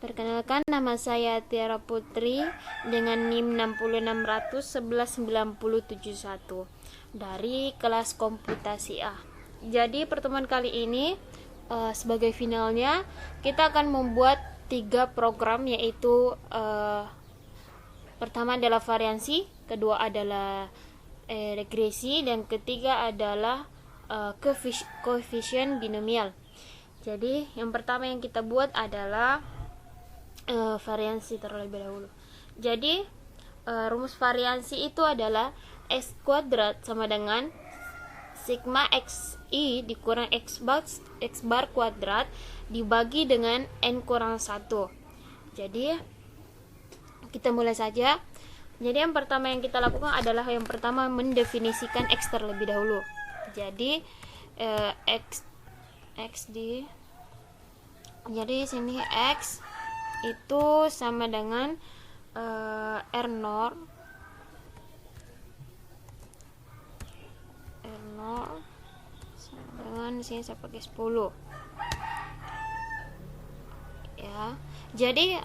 Perkenalkan, nama saya Tiara Putri dengan NIM 60600119071 dari kelas komputasi A. Jadi pertemuan kali ini sebagai finalnya kita akan membuat 3 program, yaitu pertama adalah variansi, kedua adalah regresi, dan ketiga adalah koefisien binomial. Jadi yang pertama yang kita buat adalah variansi terlebih dahulu. Jadi rumus variansi itu adalah x kuadrat sama dengan sigma xi dikurang x bar kuadrat dibagi dengan n kurang 1. Jadi kita mulai saja. Jadi yang pertama yang kita lakukan adalah yang pertama mendefinisikan x terlebih dahulu. Jadi jadi sini x itu sama dengan R0 sama dengan sini saya pakai 10 ya. Jadi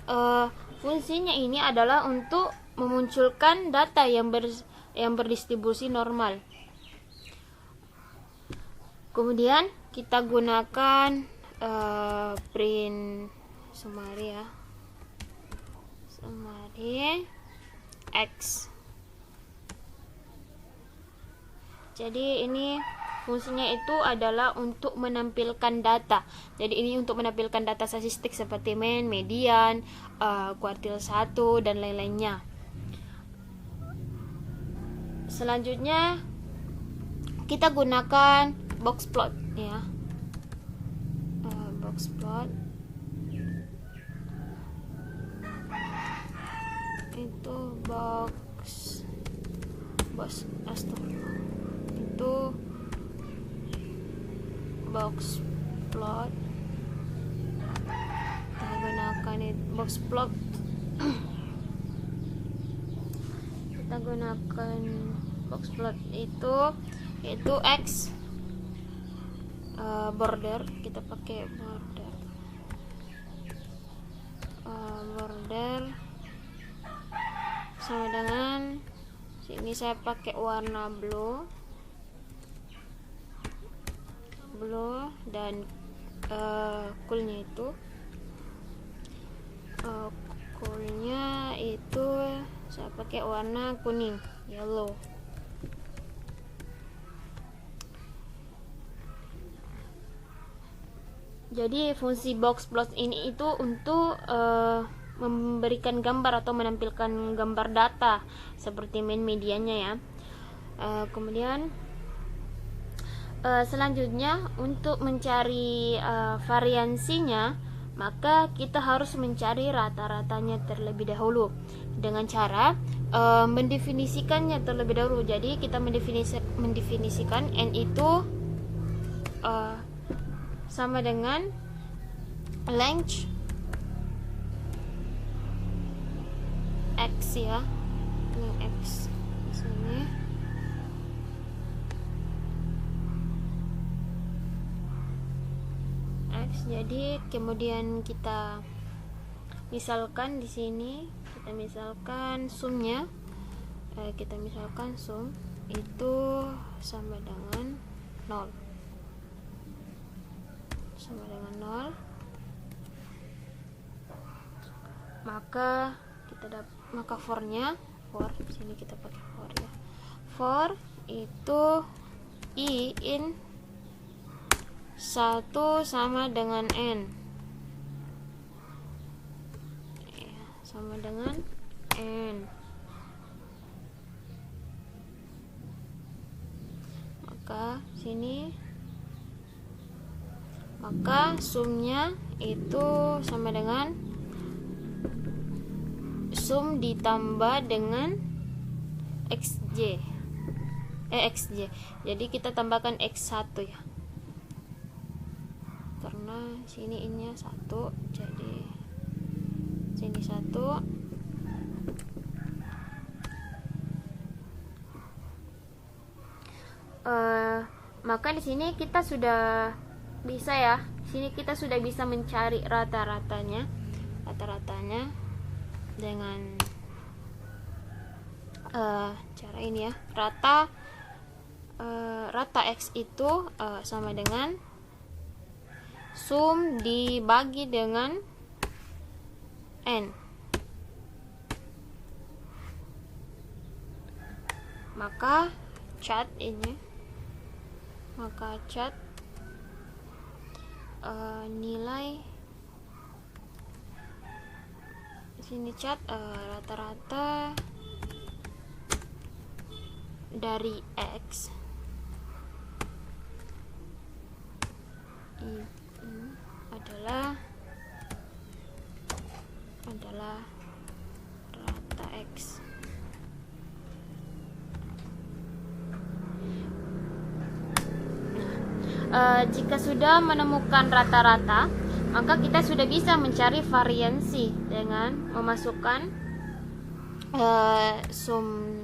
fungsinya ini adalah untuk memunculkan data yang berdistribusi normal. Kemudian kita gunakan print summary ya. Summary X. Jadi ini fungsinya itu adalah untuk menampilkan data. Jadi ini untuk menampilkan data statistik seperti mean, median, kuartil 1 dan lain-lainnya. Selanjutnya kita gunakan box plot ya. Box plot itu box plot kita gunakan box plot kita gunakan box plot itu yaitu x border, kita pakai border sama dengan sini saya pakai warna blue dan coolnya itu saya pakai warna kuning, yellow. Jadi fungsi box plot ini itu untuk memberikan gambar atau menampilkan gambar data seperti mean, mediannya ya. Kemudian selanjutnya untuk mencari variansinya, maka kita harus mencari rata-ratanya terlebih dahulu dengan cara mendefinisikannya terlebih dahulu. Jadi kita mendefinisikan n itu sama dengan length x ya, ini x di sini. Jadi kemudian kita misalkan di sini kita misalkan sumnya sum itu sama dengan 0 maka for sini kita pakai for ya. For itu i in 1 sama dengan n ya, sama dengan n. Maka sumnya itu sama dengan sum ditambah dengan xj. Jadi kita tambahkan x1 ya. Karena sini ini 1, jadi sini 1. Maka di sini kita sudah bisa ya. Sini kita sudah bisa mencari rata-ratanya. rata-ratanya dengan cara ini ya. Rata X itu sama dengan sum dibagi dengan N. Maka cat nilai sini cat rata-rata dari X ini adalah rata X. Jika sudah menemukan rata-rata, maka kita sudah bisa mencari variansi dengan memasukkan sum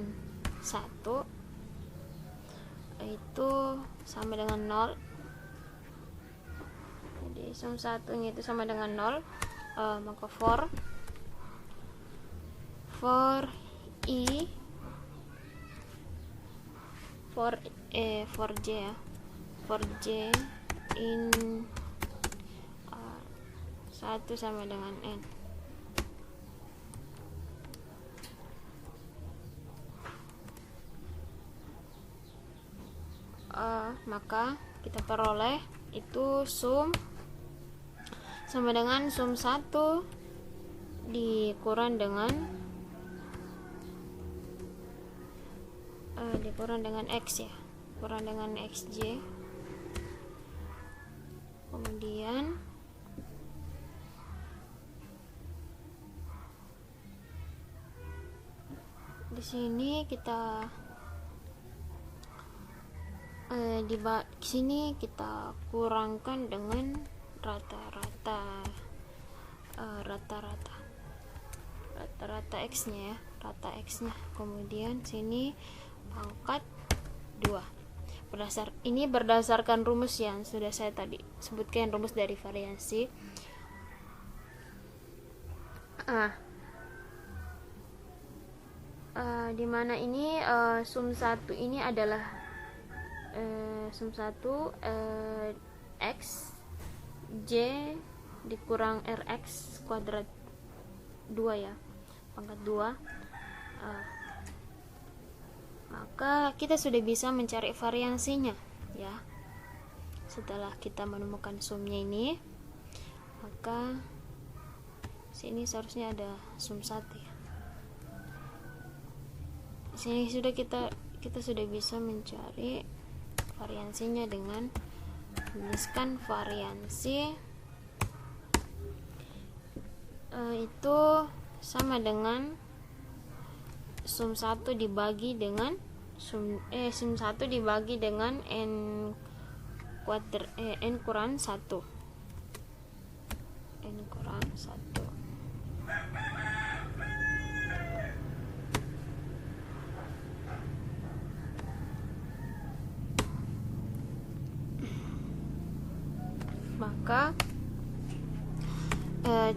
1 itu sama dengan 0. Jadi sum 1 itu sama dengan 0, maka for j in 1 sama dengan N. Maka kita peroleh itu sum sama dengan sum 1 dikurang dengan X ya, kurang dengan XJ. Kemudian di sini kita di sini kita kurangkan dengan rata-rata X-nya ya, rata X-nya. Kemudian sini pangkat 2. Ini berdasarkan rumus yang sudah saya tadi sebutkan, rumus dari variansi. Dimana ini sum 1 ini adalah sum 1 X J dikurang RX kuadrat 2 ya, pangkat 2. Maka kita sudah bisa mencari variansinya ya. Setelah kita menemukan sumnya ini, maka sini seharusnya ada sum 1 ya. Sini sudah kita sudah bisa mencari variansinya dengan menuliskan variansi itu sama dengan sum 1 dibagi dengan sum 1 dibagi dengan N kurang 1. N kurang 1. Maka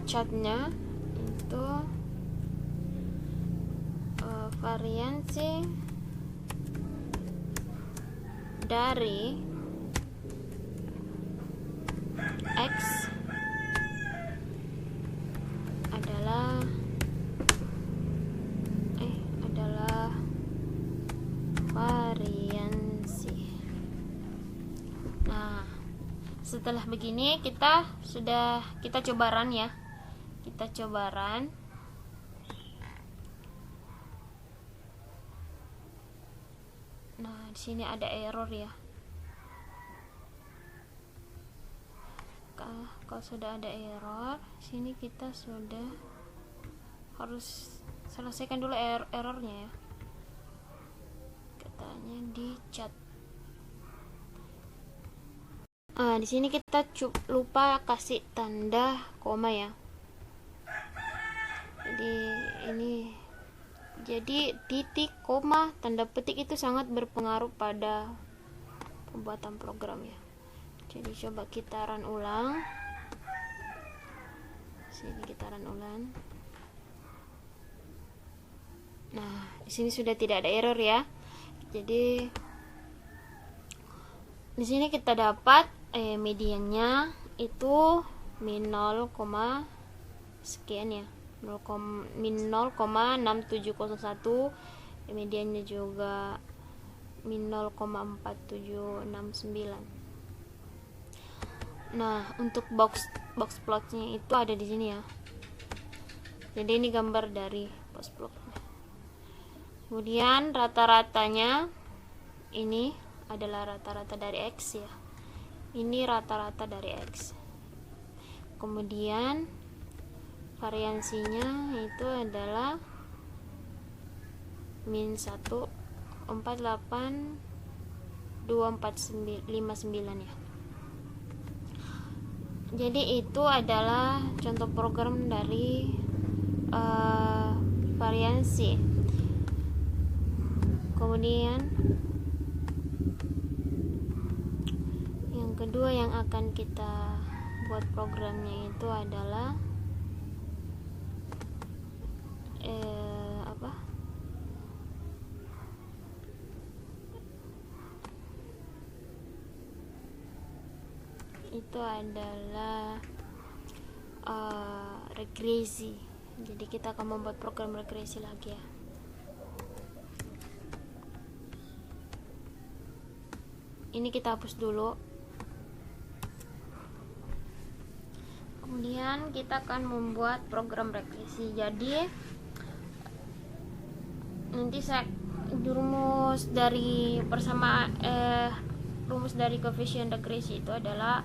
catnya itu variansi dari X adalah variansi. Nah, setelah begini kita coba run ya. Kita coba run. Nah, di sini ada error ya. Kalau sudah ada error, sini kita sudah harus selesaikan dulu errornya ya. Katanya di chat. Di sini kita lupa kasih tanda koma ya. Jadi titik, koma, tanda petik itu sangat berpengaruh pada pembuatan program ya. Jadi coba kita run ulang. sini getaran ulang. Nah, di sini sudah tidak ada error ya. Jadi di sini kita dapat mediannya itu min 0, sekian ya, min 0,6701, mediannya juga min 0,4769. Nah, untuk box plotnya itu ada di sini ya. Jadi ini gambar dari box plotnya. Kemudian rata-ratanya ini adalah rata-rata dari X ya. Ini rata-rata dari X. Kemudian variansinya itu adalah min 1482459 ya. Jadi itu adalah contoh program dari variansi. Kemudian yang kedua yang akan kita buat programnya itu adalah itu adalah regresi. Jadi kita akan membuat program regresi lagi ya. Ini kita hapus dulu. Kemudian kita akan membuat program regresi. Jadi nanti rumus dari rumus dari koefisien regresi itu adalah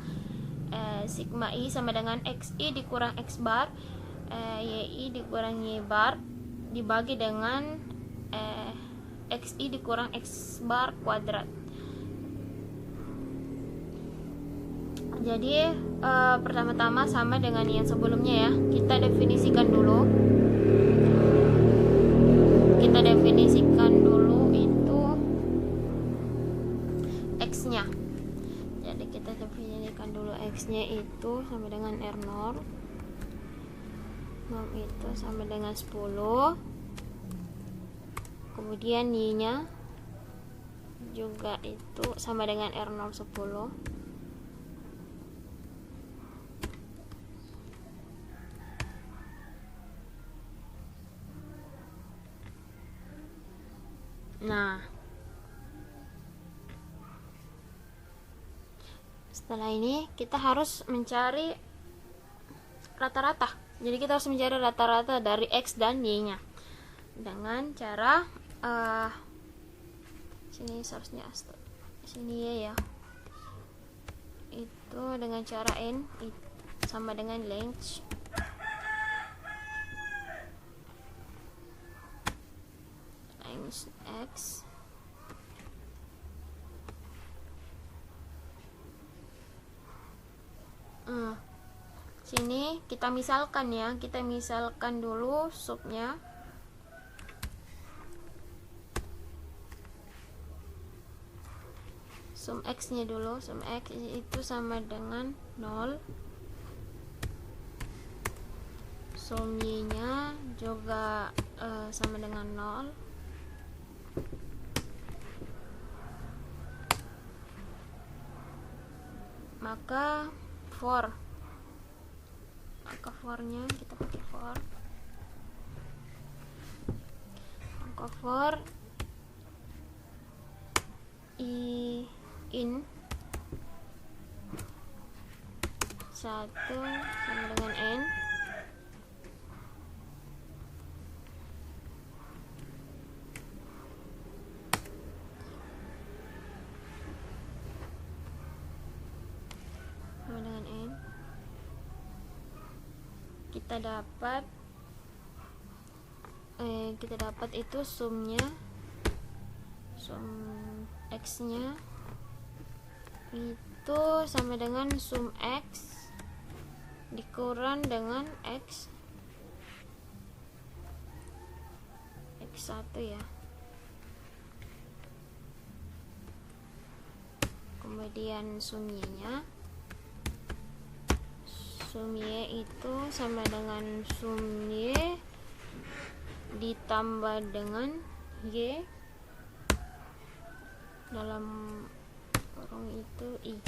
sigma i sama dengan xi dikurang x bar yi dikurang y bar dibagi dengan xi dikurang x bar kuadrat. Jadi pertama-tama sama dengan yang sebelumnya ya, kita definisikan dulu itu x nya. Jadi kita definisikan dulu x nya itu sama dengan R0, itu sama dengan 10, kemudian y nya juga itu sama dengan R0 10. Nah, setelah ini kita harus mencari rata-rata. Jadi kita harus mencari rata-rata dari X dan Y-nya dengan cara sini seharusnya sini Y ya. Itu dengan cara N sama dengan length X sini kita misalkan ya, kita misalkan dulu subnya. Sum X nya dulu, sum X itu sama dengan 0, sum Y nya juga sama dengan 0, maka for nya kita pakai for, maka for i in 1 sama dengan n sama dengan n, kita dapat itu sumnya, sum X nya itu sama dengan sum X dikurang dengan X1 ya. Kemudian sum Y nya sum Y itu sama dengan sum Y ditambah dengan Y dalam kurung itu I.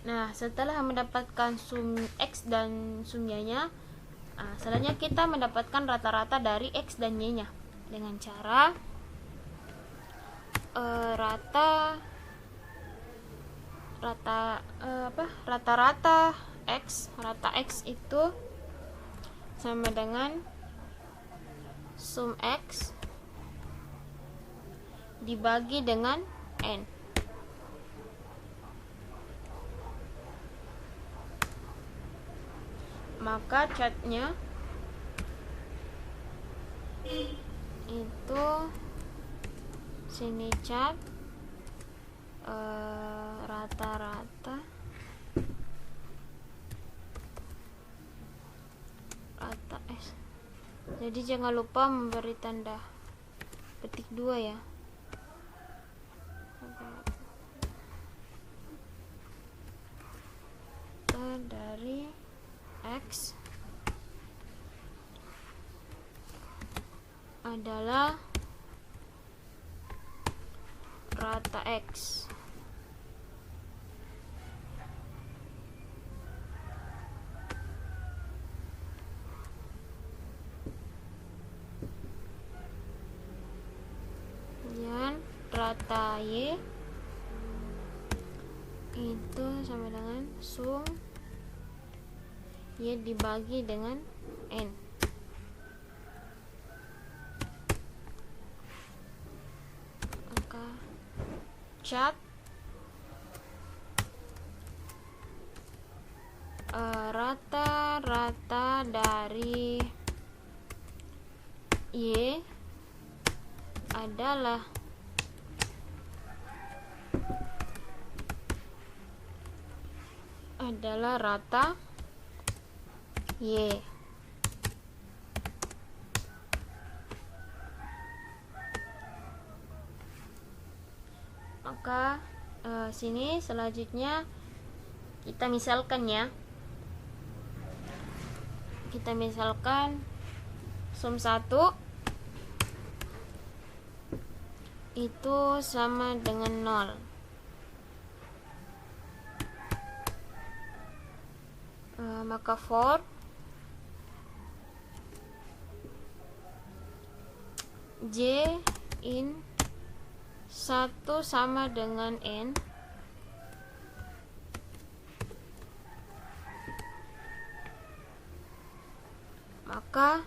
Nah, setelah mendapatkan sum X dan sum Y-nya, selanjutnya kita mendapatkan rata-rata dari X dan Y-nya dengan cara rata-rata X itu sama dengan sum X dibagi dengan N. Maka catnya itu sini cat rata-rata S. Jadi jangan lupa memberi tanda petik 2 ya. Dari X adalah rata X. Kemudian rata Y itu sama dengan sum Y dibagi dengan N. Maka cat rata-rata dari Y adalah rata Y. Maka sini selanjutnya kita misalkan ya. Kita misalkan sum 1 itu sama dengan 0. Maka for J in 1 sama dengan N, maka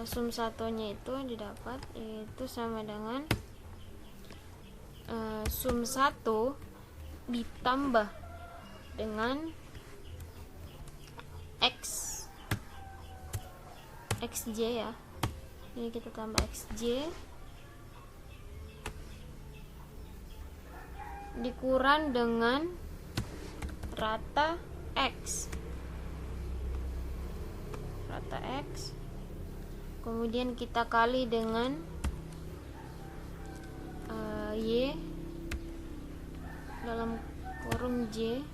sum satunya itu didapat yaitu sama dengan sum 1 ditambah dengan xj ya. Ini kita tambah xj dikurang dengan rata X, kemudian kita kali dengan Y dalam kurung J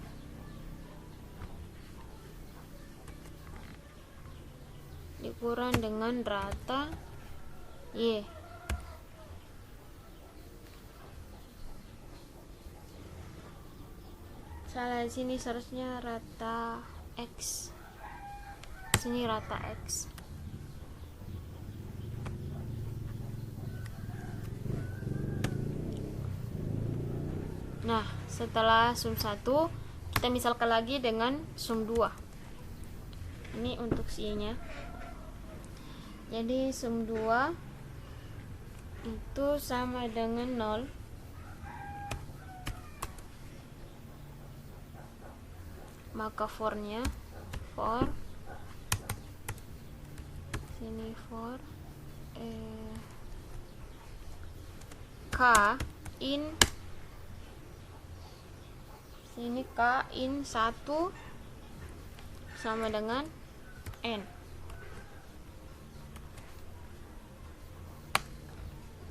dikurang dengan rata Y. Salah, sini seharusnya rata X, sini rata X. Nah, setelah sum 1 kita misalkan lagi dengan sum 2. Ini untuk si nya. Jadi sum 2 itu sama dengan 0. Maka for-nya sini for K in sini K in 1 sama dengan N.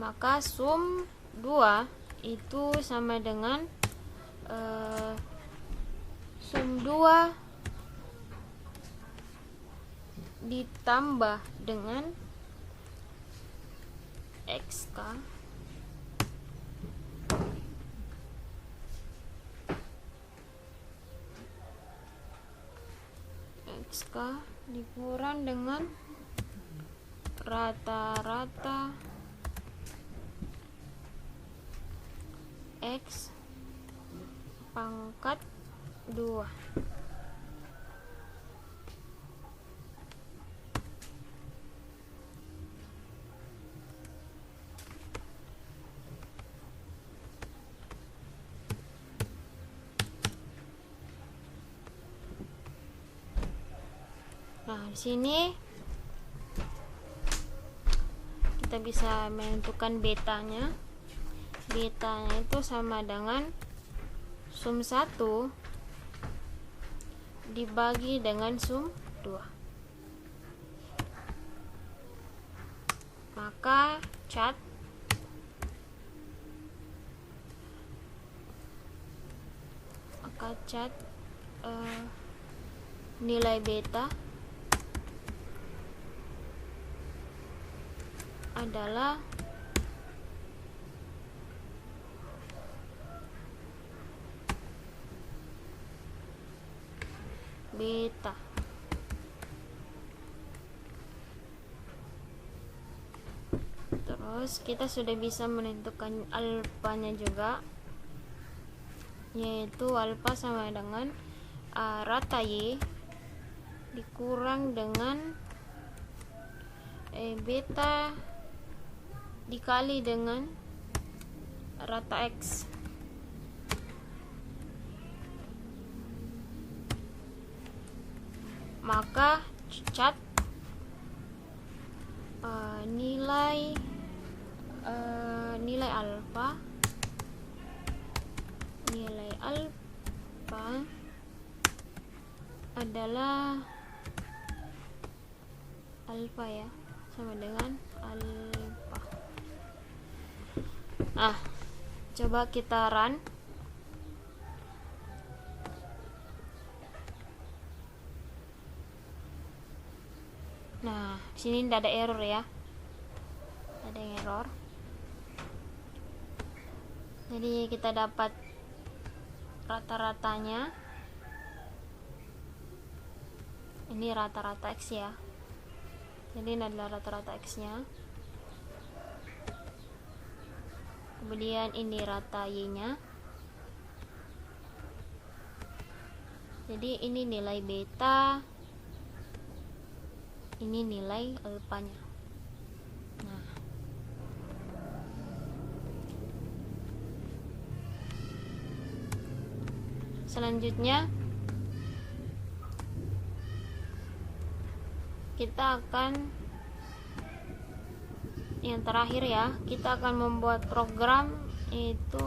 Maka sum 2 itu sama dengan sum 2 ditambah dengan XK dikurang dengan rata-rata X pangkat 2. Nah, di sini kita bisa menentukan betanya. Betanya itu sama dengan sum 1 dibagi dengan sum 2. Maka cat nilai beta adalah beta. Terus kita sudah bisa menentukan alfanya juga, yaitu alfa sama dengan rata Y dikurang dengan beta dikali dengan rata X. Maka cat nilai alfa adalah alfa ya, sama dengan alfa. Nah, coba kita run. Nah, sini tidak ada error ya. Ada error. Jadi kita dapat rata-ratanya. Ini rata-rata X ya. Jadi ini adalah rata-rata X-nya. Kemudian ini rata Y-nya. Jadi ini nilai beta, ini nilai alfanya. Nah, selanjutnya kita akan, yang terakhir ya, kita akan membuat program itu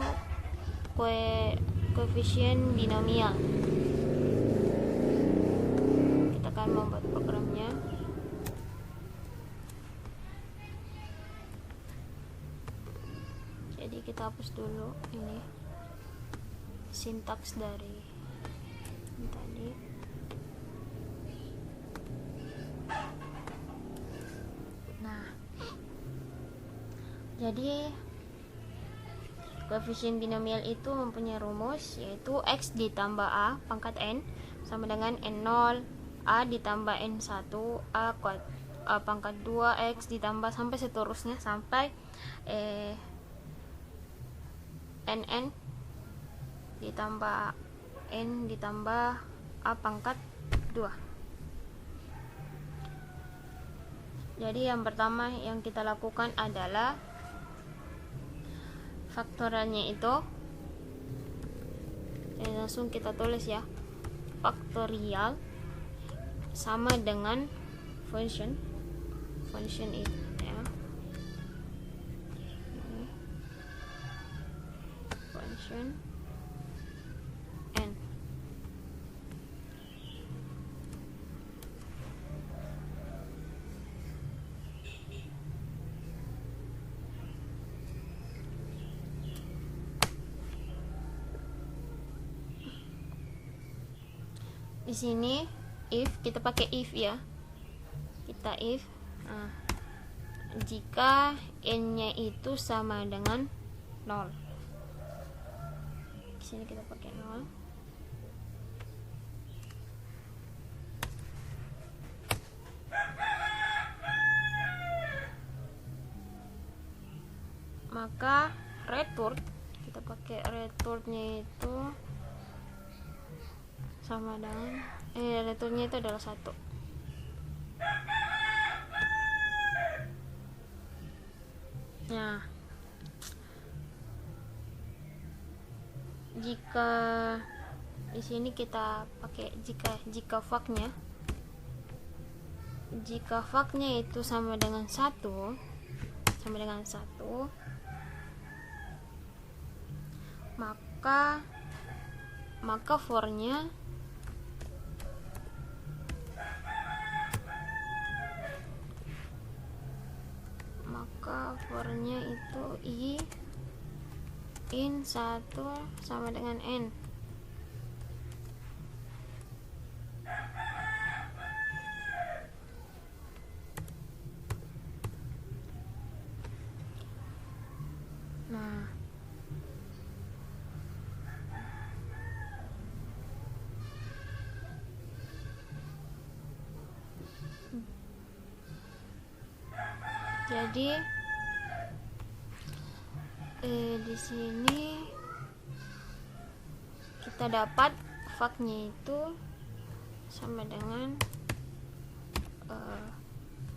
koefisien binomial. Kita akan membuat programnya. Jadi kita hapus dulu ini sintaks dari tadi. Jadi koefisien binomial itu mempunyai rumus, yaitu X ditambah A pangkat N sama dengan N0, A ditambah N1, A pangkat 2, X ditambah sampai seterusnya, sampai NN ditambah N ditambah A pangkat 2. Jadi yang pertama yang kita lakukan adalah faktorialnya itu, langsung kita tulis ya, faktorial sama dengan function itu ya, function n. di sini if kita pakai if ya, kita if jika n-nya itu sama dengan 0. Di sini kita pakai 0. Maka return, kita pakai returnnya itu sama dengan returnnya itu adalah 1. Nah, jika di sini kita pakai jika fact-nya, jika fact-nya itu sama dengan 1, maka for-nya itu i in 1 sama dengan n. Nah, jadi di sini kita dapat fact-nya itu sama dengan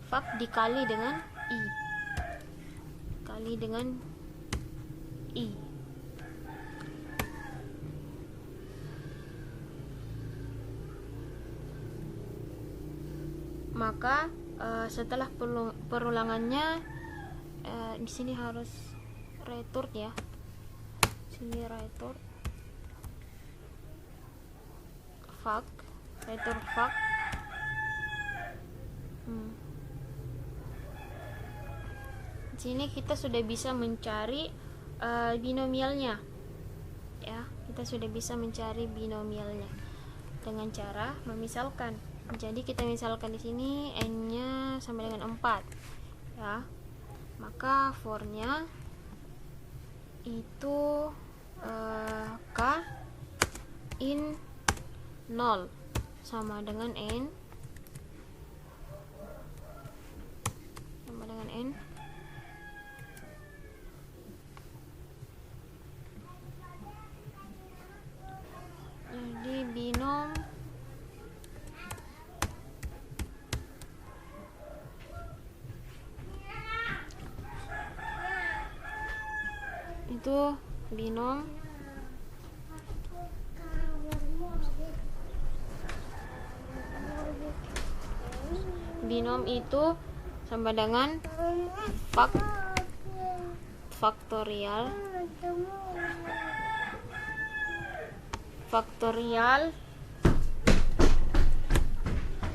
fact dikali dengan i. Maka setelah perulangannya di sini harus return ya. Sini return fact. Di sini kita sudah bisa mencari binomialnya. Ya, kita sudah bisa mencari binomialnya dengan cara memisalkan. Jadi kita misalkan di sini n-nya sama dengan 4. Ya. Maka for-nya itu k in 0 sama dengan n jadi binom itu binom itu sama dengan faktorial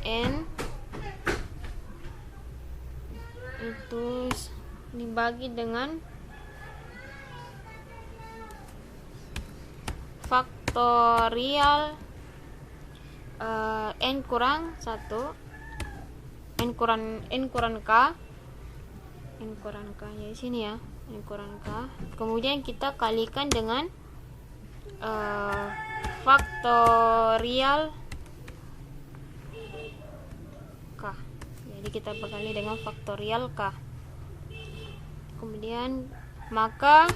n itu dibagi dengan faktorial n kurang 1 n kurang k ya di sini ya, n kurang k, kemudian kita kalikan dengan faktorial k. Jadi kita berkali dengan faktorial k. Kemudian maka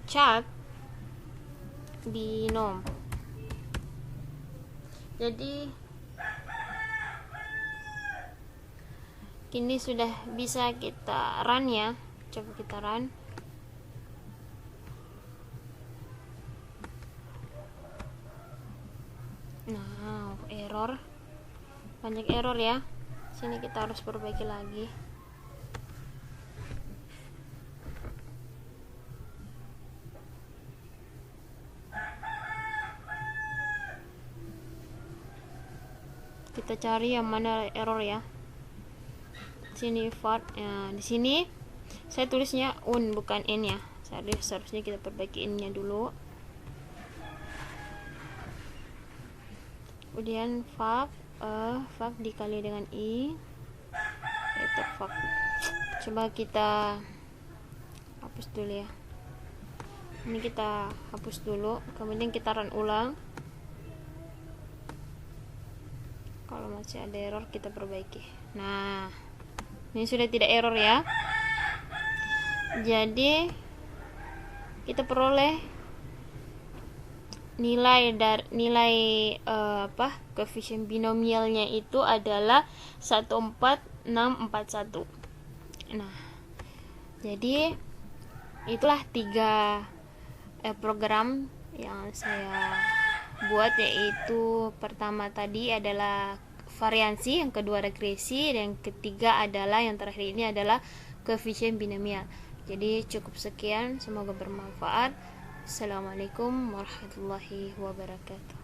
cat binom. Jadi kini sudah bisa kita run ya. Coba kita run. Nah, error. Banyak error ya. Sini kita harus perbaiki lagi. Kita cari yang mana error ya. Sini fact ya, di sini saya tulisnya un bukan n ya. Seharusnya kita perbaiki n-nya dulu. kemudian fak dikali dengan i, itu fak. Coba kita hapus dulu ya, ini kita hapus dulu, kemudian kita run ulang. Kalau masih ada error kita perbaiki. Nah, ini sudah tidak error ya. Jadi kita peroleh nilai koefisien binomialnya itu adalah 14641. Nah, jadi itulah 3 program yang saya buat, yaitu pertama tadi adalah variansi, yang kedua regresi, dan yang ketiga adalah, yang terakhir ini adalah koefisien binomial. Jadi cukup sekian, semoga bermanfaat. Assalamualaikum warahmatullahi wabarakatuh.